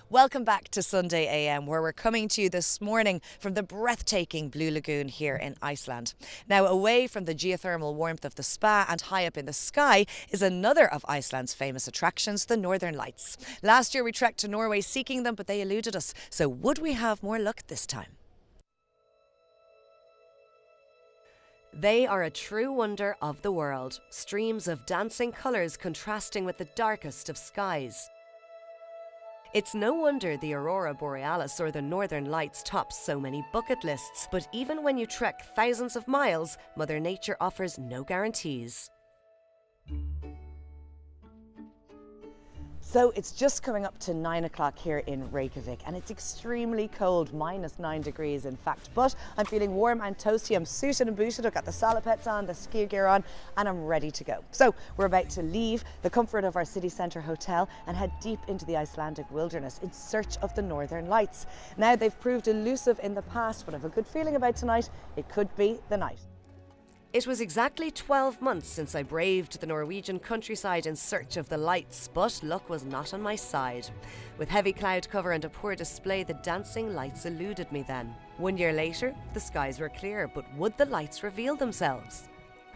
Welcome back to Sunday AM, where we're coming to you this morning from the breathtaking Blue Lagoon here in Iceland. Now, away from the geothermal warmth of the spa and high up in the sky is another of Iceland's famous attractions, the Northern Lights. Last year we trekked to Norway seeking them, but they eluded us. So would we have more luck this time? They are a true wonder of the world, streams of dancing colours contrasting with the darkest of skies. It's no wonder the Aurora Borealis or the Northern Lights top so many bucket lists, but even when you trek thousands of miles, Mother Nature offers no guarantees. So it's just coming up to 9 o'clock here in Reykjavik and it's extremely cold, -9 degrees in fact, but I'm feeling warm and toasty. I'm suited and booted, I've got the salopets on, the ski gear on, and I'm ready to go. So we're about to leave the comfort of our city centre hotel and head deep into the Icelandic wilderness in search of the Northern Lights. Now, they've proved elusive in the past, but I have a good feeling about tonight. It could be the night. It was exactly 12 months since I braved the Norwegian countryside in search of the lights, but luck was not on my side. With heavy cloud cover and a poor display, the dancing lights eluded me then. 1 year later, the skies were clear, but would the lights reveal themselves?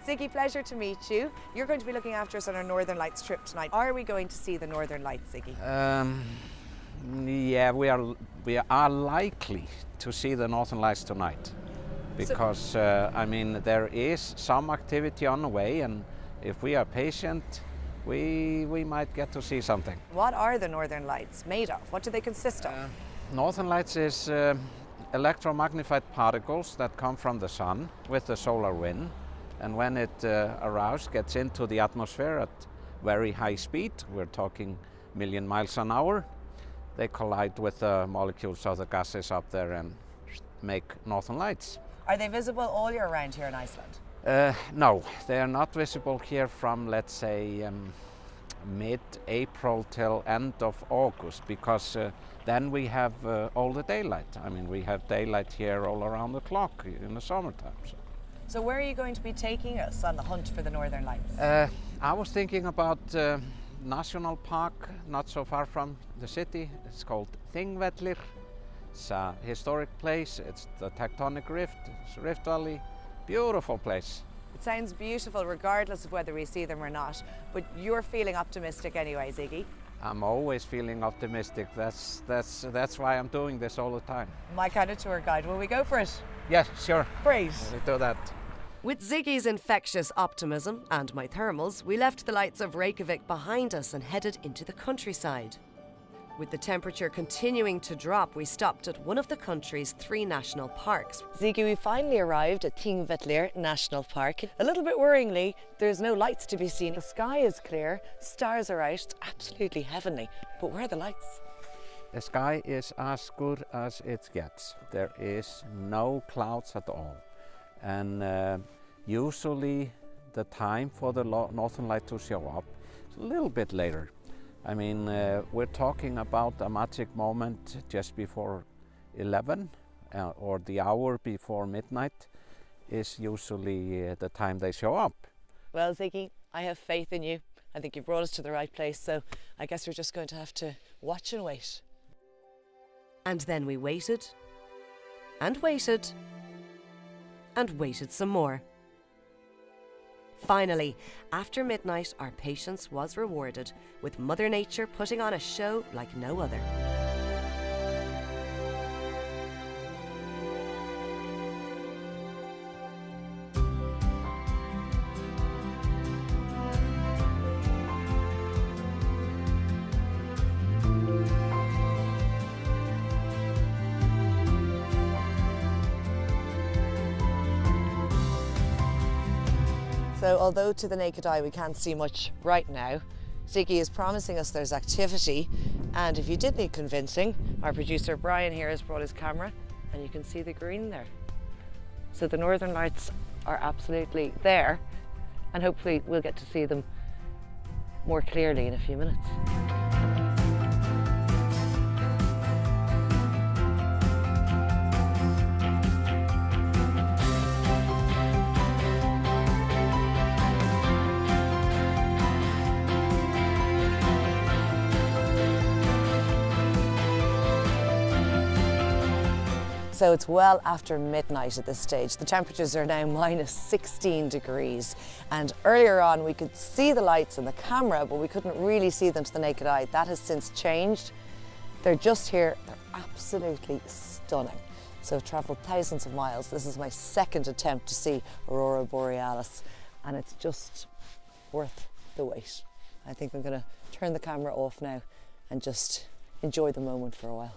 Ziggy, pleasure to meet you. You're going to be looking after us on our Northern Lights trip tonight. Are we going to see the Northern Lights, Ziggy? Yeah, we are likely to see the Northern Lights tonight. Because, I mean, there is some activity on the way, and if we are patient, we might get to see something. What are the Northern Lights made of? What do they consist of? Northern Lights is electromagnified particles that come from the sun with the solar wind, and when it arrives, gets into the atmosphere at very high speed, we're talking million miles an hour, they collide with the molecules of the gases up there and make Northern Lights. Are they visible all year round here in Iceland? No, they are not visible here from, let's say, mid-April till end of August, because then we have all the daylight. I mean, we have daylight here all around the clock in the summertime. So where are you going to be taking us on the hunt for the Northern Lights? I was thinking about national park not so far from the city. It's called Thingvellir. It's a historic place, it's the tectonic rift, it's Rift Valley, beautiful place. It sounds beautiful regardless of whether we see them or not, but you're feeling optimistic anyway, Ziggy. I'm always feeling optimistic, that's why I'm doing this all the time. My kind of tour guide, will we go for it? Yeah, sure. Great. We'll do that. With Ziggy's infectious optimism and my thermals, we left the lights of Reykjavik behind us and headed into the countryside. With the temperature continuing to drop, we stopped at one of the country's 3 national parks. Ziggy, we finally arrived at Thingvellir National Park. A little bit worryingly, there's no lights to be seen. The sky is clear, stars are out, it's absolutely heavenly. But where are the lights? The sky is as good as it gets. There is no clouds at all. And usually the time for the Northern Light to show up is a little bit later. I mean, we're talking about a magic moment just before 11 or the hour before midnight is usually the time they show up. Well, Ziggy, I have faith in you. I think you've brought us to the right place, so I guess we're just going to have to watch and wait. And then we waited, and waited, and waited some more. Finally, after midnight, our patience was rewarded, with Mother Nature putting on a show like no other. So although to the naked eye we can't see much right now, Ziggy is promising us there's activity, and if you did need convincing, our producer Brian here has brought his camera and you can see the green there. So the Northern Lights are absolutely there, and hopefully we'll get to see them more clearly in a few minutes. So it's well after midnight at this stage. The temperatures are now minus 16 degrees. And earlier on we could see the lights in the camera, but we couldn't really see them to the naked eye. That has since changed. They're just here. They're absolutely stunning. So I've travelled thousands of miles. This is my second attempt to see Aurora Borealis, and it's just worth the wait. I think I'm going to turn the camera off now and just enjoy the moment for a while.